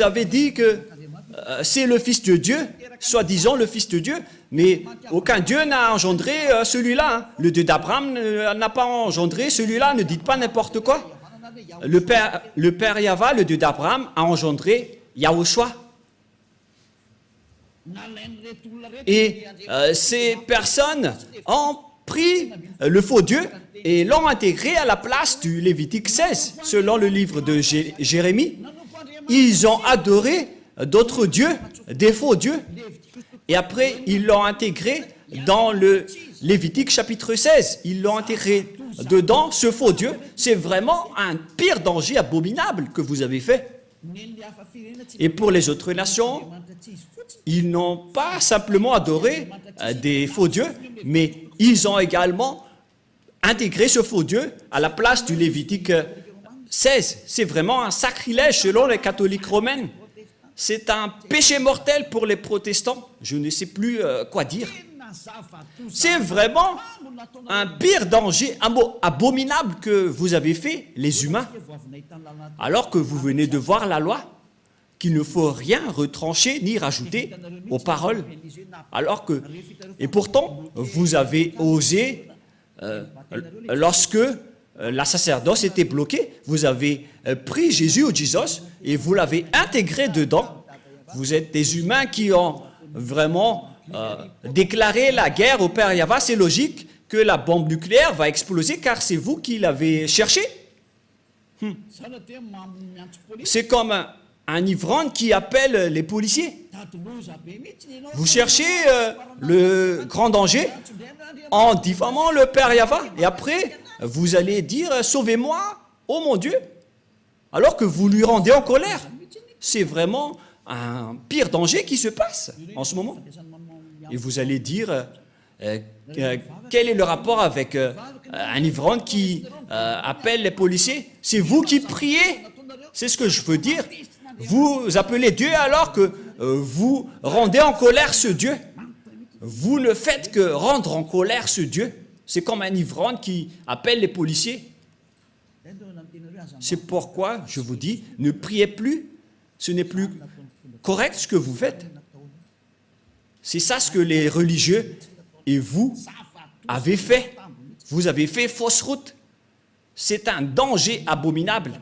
avez dit que c'est le Fils de Dieu, soi-disant le Fils de Dieu, mais aucun Dieu n'a engendré celui-là. Hein. Le Dieu d'Abraham n'a pas engendré celui-là, ne dites pas n'importe quoi. Le Père Yahva, le Dieu d'Abraham, a engendré Yahushua. Et ces personnes ont pris le faux Dieu et l'ont intégré à la place du Lévitique 16, selon le livre de Jérémie. Ils ont adoré d'autres dieux, des faux dieux, et après ils l'ont intégré dans le Lévitique chapitre 16. Ils l'ont intégré dedans, ce faux Dieu. C'est vraiment un pire danger abominable que vous avez fait. Et pour les autres nations, ils n'ont pas simplement adoré des faux dieux, mais ils ont également intégré ce faux Dieu à la place du Lévitique 16. C'est vraiment un sacrilège selon les catholiques romaines. C'est un péché mortel pour les protestants. Je ne sais plus quoi dire. C'est vraiment un pire danger abominable que vous avez fait, les humains, alors que vous venez de voir la loi, qu'il ne faut rien retrancher ni rajouter aux paroles. Alors que, et pourtant, vous avez osé, lorsque la sacerdoce était bloquée, vous avez pris Jésus ou Jesus et vous l'avez intégré dedans. Vous êtes des humains qui ont vraiment déclaré la guerre au Père Yahva. C'est logique que la bombe nucléaire va exploser car c'est vous qui l'avez cherché. C'est comme un ivrogne qui appelle les policiers. Vous cherchez le grand danger en diffamant le Père Yahva. Et après, vous allez dire « Sauvez-moi, oh mon Dieu !» alors que vous lui rendez en colère. C'est vraiment un pire danger qui se passe en ce moment. Et vous allez dire quel est le rapport avec un ivrogne qui appelle les policiers? C'est vous qui priez. C'est ce que je veux dire. Vous appelez Dieu alors que vous rendez en colère ce Dieu. Vous ne faites que rendre en colère ce Dieu. C'est comme un ivrogne qui appelle les policiers. C'est pourquoi je vous dis, ne priez plus. Ce n'est plus correct ce que vous faites. C'est ça ce que les religieux et vous avez fait. Vous avez fait fausse route. C'est un danger abominable.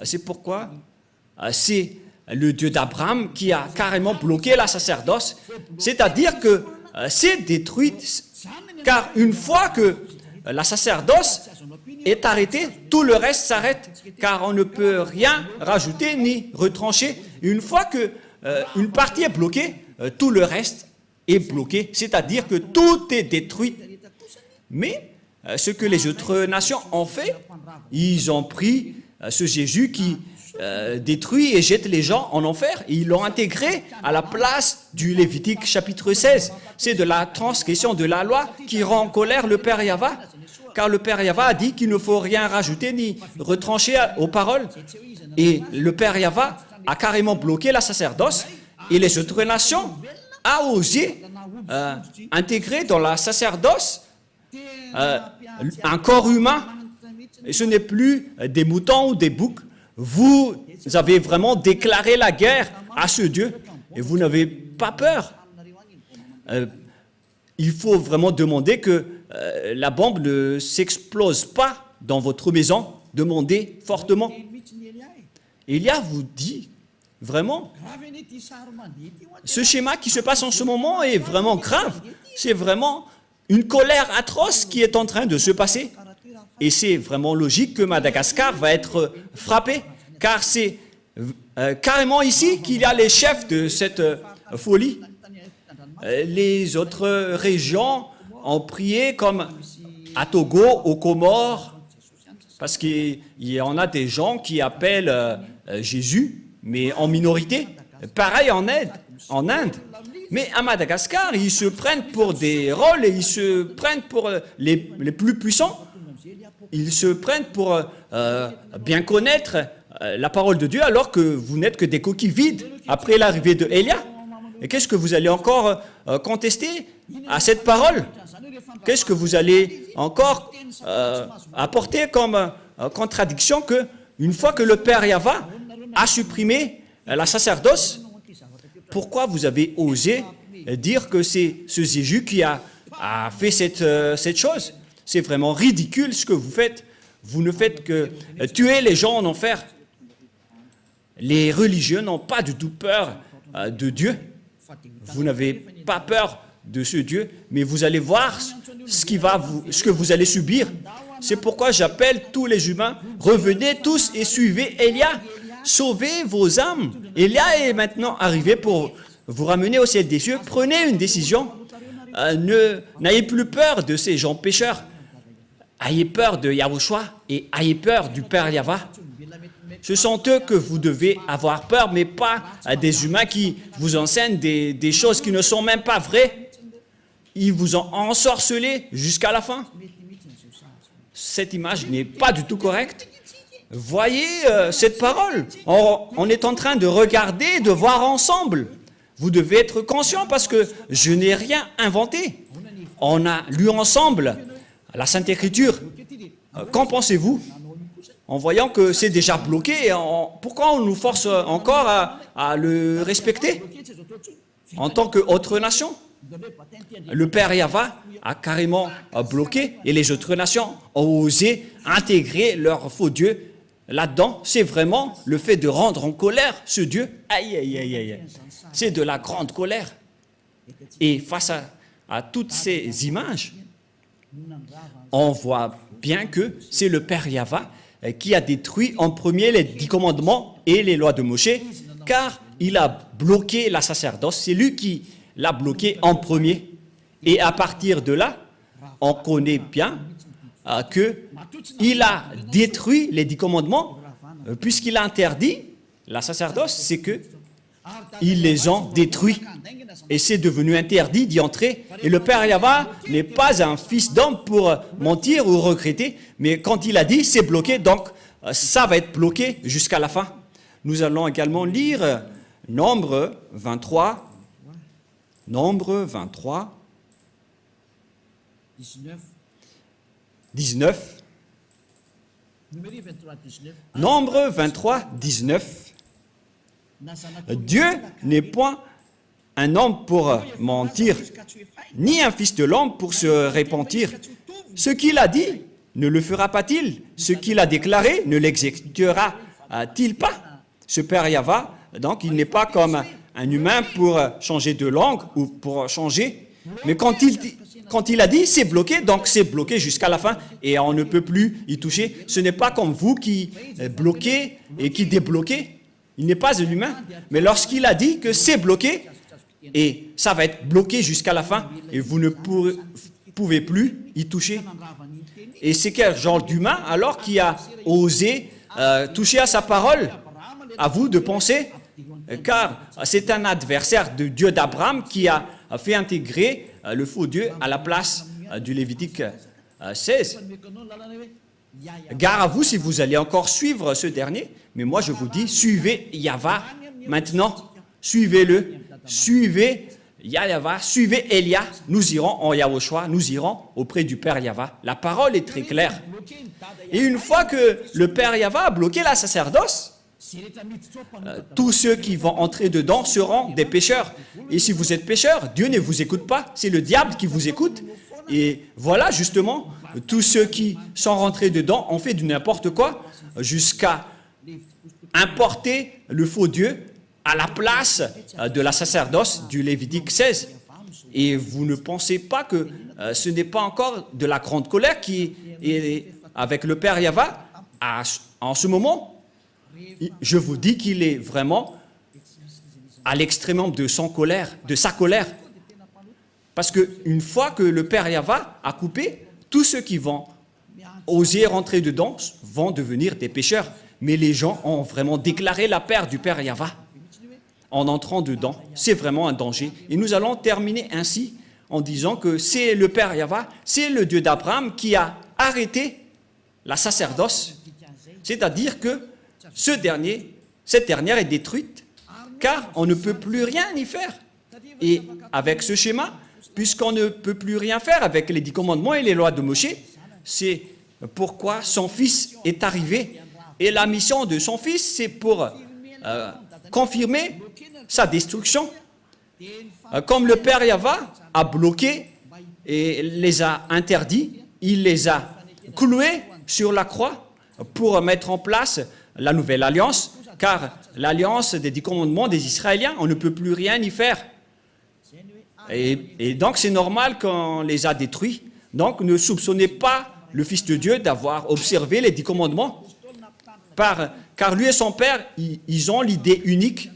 C'est pourquoi c'est le Dieu d'Abraham qui a carrément bloqué la sacerdoce. C'est-à-dire que c'est détruit, car une fois que la sacerdoce est arrêtée, tout le reste s'arrête, car on ne peut rien rajouter ni retrancher. Une fois que une partie est bloquée, tout le reste est bloqué, c'est-à-dire que tout est détruit. Mais ce que les autres nations ont fait, ils ont pris ce Jésus qui détruit et jette les gens en enfer, et ils l'ont intégré à la place du Lévitique chapitre 16. C'est de la transgression de la loi qui rend en colère le Père Yahva, car le Père Yahva a dit qu'il ne faut rien rajouter ni retrancher aux paroles. Et le Père Yahva a carrément bloqué la sacerdoce et les autres nations a osé intégrer dans la sacerdoce un corps humain. Et ce n'est plus des moutons ou des boucs. Vous avez vraiment déclaré la guerre à ce Dieu et vous n'avez pas peur. Il faut vraiment demander que la bombe ne s'explose pas dans votre maison. Demandez fortement. Élia vous dit vraiment, ce schéma qui se passe en ce moment est vraiment grave. C'est vraiment une colère atroce qui est en train de se passer. Et c'est vraiment logique que Madagascar va être frappé, car c'est carrément ici qu'il y a les chefs de cette folie. Les autres régions ont prié comme à Togo, aux Comores, parce qu'il y en a des gens qui appellent Jésus, mais en minorité. Pareil en Inde. Mais à Madagascar, ils se prennent pour des rôles et ils se prennent pour les plus puissants. Ils se prennent pour bien connaître la parole de Dieu alors que vous n'êtes que des coquilles vides après l'arrivée de Élia. Et qu'est-ce que vous allez encore contester à cette parole? Qu'est-ce que vous allez encore apporter comme contradiction que une fois que le Père Yahva a supprimé la sacerdoce, pourquoi vous avez osé dire que c'est ce Jésus qui a fait cette chose? C'est vraiment ridicule ce que vous faites. Vous ne faites que tuer les gens en enfer. Les religieux n'ont pas du tout peur de Dieu. Vous n'avez pas peur de ce Dieu, mais vous allez voir ce que vous allez subir. C'est pourquoi j'appelle tous les humains, revenez tous et suivez Élia. Sauvez vos âmes. Élia est maintenant arrivé pour vous ramener au ciel des cieux. Prenez une décision. N'ayez plus peur de ces gens pécheurs. Ayez peur de Yahushua et ayez peur du Père Yahva. Ce sont eux que vous devez avoir peur, mais pas des humains qui vous enseignent des choses qui ne sont même pas vraies. Ils vous ont ensorcelé jusqu'à la fin. Cette image n'est pas du tout correcte. Voyez cette parole. On est en train de regarder, de voir ensemble. Vous devez être conscient parce que je n'ai rien inventé. On a lu ensemble la Sainte Écriture. Qu'en pensez-vous? En voyant que c'est déjà bloqué, pourquoi on nous force encore à le respecter en tant qu'autre nation? Le Père Yahva a carrément bloqué et les autres nations ont osé intégrer leur faux Dieu là-dedans. C'est vraiment le fait de rendre en colère ce Dieu. Aïe, aïe, aïe, aïe. C'est de la grande colère. Et face à toutes ces images, on voit bien que c'est le Père Yahva qui a détruit en premier les 10 commandements et les lois de Moshe, car il a bloqué la sacerdoce. C'est lui qui l'a bloqué en premier. Et à partir de là, on connaît bien qu'il a détruit les 10 commandements, puisqu'il a interdit la sacerdoce, c'est que ils les ont détruits. Et c'est devenu interdit d'y entrer. Et le Père Yahva n'est pas un fils d'homme pour mentir ou regretter, mais quand il a dit, c'est bloqué, donc ça va être bloqué jusqu'à la fin. Nous allons également lire Nombre 23. Nombre 23. 19. Nombre 23, 19. Dieu n'est point un homme pour mentir, ni un fils de l'homme pour se repentir. Ce qu'il a dit, ne le fera pas-il? Ce qu'il a déclaré, ne l'exécutera-t-il pas? Ce Père Yahva, donc, il n'est pas comme un humain pour changer de langue ou pour changer. Mais quand il a dit, c'est bloqué, donc c'est bloqué jusqu'à la fin et on ne peut plus y toucher. Ce n'est pas comme vous qui bloquez et qui débloquez. Il n'est pas un humain. Mais lorsqu'il a dit que c'est bloqué, et ça va être bloqué jusqu'à la fin, et vous ne pouvez plus y toucher. Et c'est quel genre d'humain alors qui a osé toucher à sa parole? À vous de penser, car c'est un adversaire de Dieu d'Abraham qui a fait intégrer le faux Dieu à la place du Lévitique 16. Gare à vous si vous allez encore suivre ce dernier, mais moi je vous dis, suivez Yahva maintenant, suivez-le, suivez Yahva, suivez Elia, nous irons en Yahushua, nous irons auprès du Père Yahva. La parole est très claire. Et une fois que le Père Yahva a bloqué la sacerdoce, tous ceux qui vont entrer dedans seront des pécheurs. Et si vous êtes pécheur, Dieu ne vous écoute pas, c'est le diable qui vous écoute. Et voilà justement, tous ceux qui sont rentrés dedans ont fait du n'importe quoi jusqu'à importer le faux Dieu à la place de la sacerdoce du Lévitique 16. Et vous ne pensez pas que ce n'est pas encore de la grande colère qui est avec le Père Yahva en ce moment. Je vous dis qu'il est vraiment à l'extrémum de sa colère. Parce qu'une fois que le Père Yahva a coupé, tous ceux qui vont oser rentrer dedans vont devenir des pécheurs. Mais les gens ont vraiment déclaré la paix du Père Yahva en entrant dedans. C'est vraiment un danger. Et nous allons terminer ainsi en disant que c'est le Père Yahva, c'est le Dieu d'Abraham qui a arrêté la sacerdoce. C'est-à-dire que cette dernière est détruite, car on ne peut plus rien y faire. Et avec ce schéma, puisqu'on ne peut plus rien faire avec les 10 commandements et les lois de Moshe, c'est pourquoi son fils est arrivé. Et la mission de son fils, c'est pour confirmer sa destruction. Comme le Père Yahva a bloqué et les a interdits, il les a cloués sur la croix pour mettre en place la nouvelle alliance, car l'alliance des 10 commandements des Israéliens, on ne peut plus rien y faire. Et donc c'est normal qu'on les a détruits. Donc ne soupçonnez pas le Fils de Dieu d'avoir observé les 10 commandements, car lui et son Père, ils ont l'idée unique.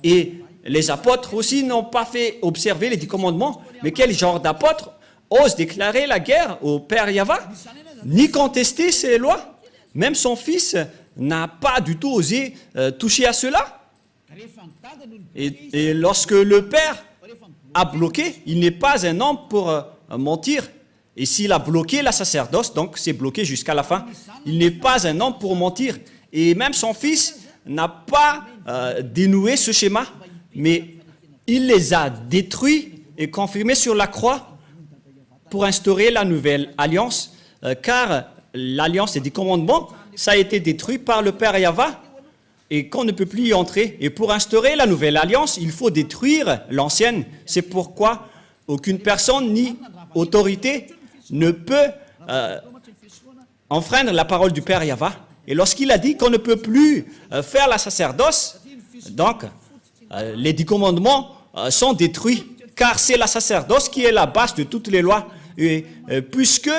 Et les apôtres aussi n'ont pas fait observer les 10 commandements. Mais quel genre d'apôtre ose déclarer la guerre au Père Yahva, ni contester ses lois? Même son fils n'a pas du tout osé toucher à cela. Et lorsque le Père a bloqué, il n'est pas un homme pour mentir. Et s'il a bloqué la sacerdoce, donc c'est bloqué jusqu'à la fin, il n'est pas un homme pour mentir. Et même son fils n'a pas dénoué ce schéma, mais il les a détruits et confirmés sur la croix pour instaurer la nouvelle alliance, car l'alliance des 10 commandements, ça a été détruit par le Père Yahva et qu'on ne peut plus y entrer. Et pour instaurer la nouvelle alliance, il faut détruire l'ancienne. C'est pourquoi aucune personne ni autorité ne peut enfreindre la parole du Père Yahva. Et lorsqu'il a dit qu'on ne peut plus faire la sacerdoce, donc les 10 commandements sont détruits, car c'est la sacerdoce qui est la base de toutes les lois. Et puisque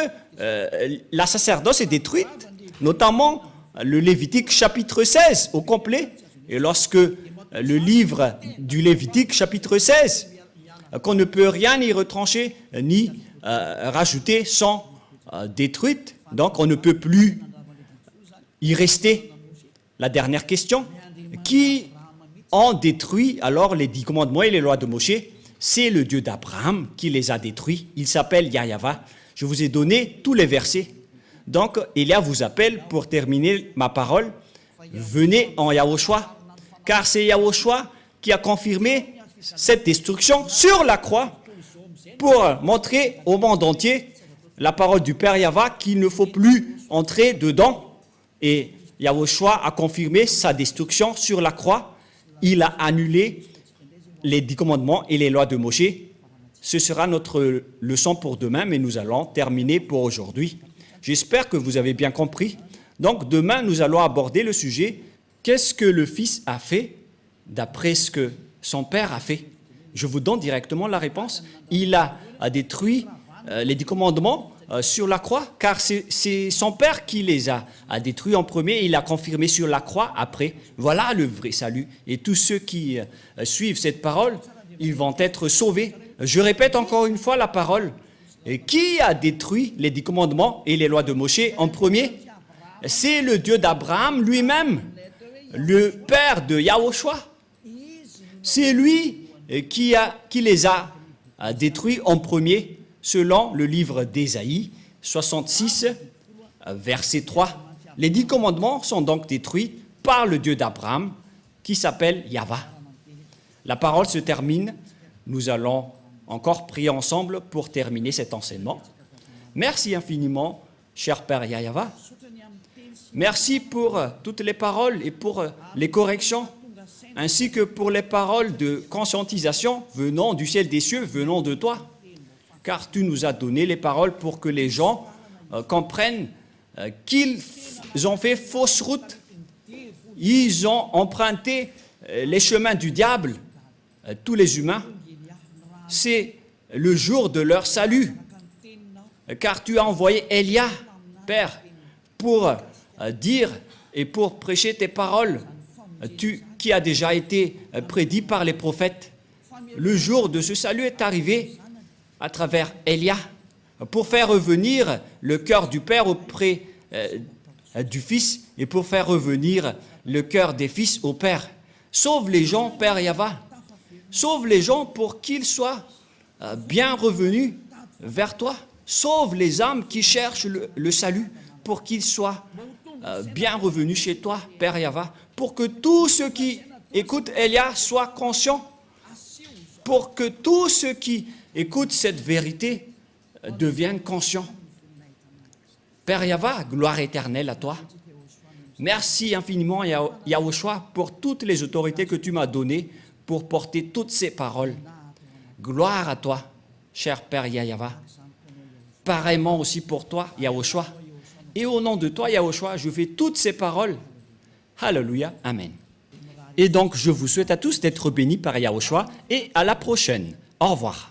la sacerdoce est détruite, notamment le Lévitique chapitre 16 au complet, et lorsque le livre du Lévitique chapitre 16, qu'on ne peut rien y retrancher ni rajouter, sont détruites, donc on ne peut plus y rester. La dernière question, qui ont détruit alors les 10 commandements et les lois de Moshe? C'est le Dieu d'Abraham qui les a détruits. Il s'appelle Yahva. Je vous ai donné tous les versets. Donc, Elia vous appelle pour terminer ma parole. Venez en Yahushua, car c'est Yahushua qui a confirmé cette destruction sur la croix pour montrer au monde entier la parole du Père Yahva qu'il ne faut plus entrer dedans. Et Yahushua a confirmé sa destruction sur la croix. Il a annulé les 10 commandements et les lois de Moshe. Ce sera notre leçon pour demain, mais nous allons terminer pour aujourd'hui. J'espère que vous avez bien compris. Donc demain, nous allons aborder le sujet « Qu'est-ce que le Fils a fait d'après ce que son Père a fait ?» Je vous donne directement la réponse. Il a détruit les 10 commandements sur la croix, car c'est son Père qui les a détruits en premier, et il a confirmé sur la croix après. Voilà le vrai salut. Et tous ceux qui suivent cette parole, ils vont être sauvés. Je répète encore une fois la parole. Et qui a détruit les 10 commandements et les lois de Moshe en premier? C'est le Dieu d'Abraham lui-même, le Père de Yahushua. C'est lui qui les a détruits en premier, selon le livre d'Ésaïe 66, verset 3. Les 10 commandements sont donc détruits par le Dieu d'Abraham, qui s'appelle Yahva. La parole se termine. Nous allons encore prier ensemble pour terminer cet enseignement. Merci infiniment, cher Père Yahva. Merci pour toutes les paroles et pour les corrections, ainsi que pour les paroles de conscientisation venant du ciel des cieux, venant de toi. Car tu nous as donné les paroles pour que les gens comprennent qu'ils ont fait fausse route. Ils ont emprunté les chemins du diable, tous les humains. C'est le jour de leur salut. Car tu as envoyé Élia, Père, pour dire et pour prêcher tes paroles, qui a déjà été prédit par les prophètes. Le jour de ce salut est arrivé à travers Élia, pour faire revenir le cœur du Père auprès du Fils et pour faire revenir le cœur des fils au Père. Sauve les gens, Père Yahva. Sauve les gens pour qu'ils soient bien revenus vers toi. Sauve les âmes qui cherchent le salut pour qu'ils soient bien revenus chez toi, Père Yahva. Pour que tous ceux qui écoutent Élia soient conscients. Pour que tous ceux qui écoutent cette vérité deviennent conscients. Père Yahva, gloire éternelle à toi. Merci infiniment, Yahushua, pour toutes les autorités que tu m'as données pour porter toutes ces paroles. Gloire à toi, cher Père Yahva. Pareillement aussi pour toi, Yahushua. Et au nom de toi, Yahushua, je fais toutes ces paroles. Alléluia, Amen. Et donc, je vous souhaite à tous d'être bénis par Yahushua et à la prochaine. Au revoir.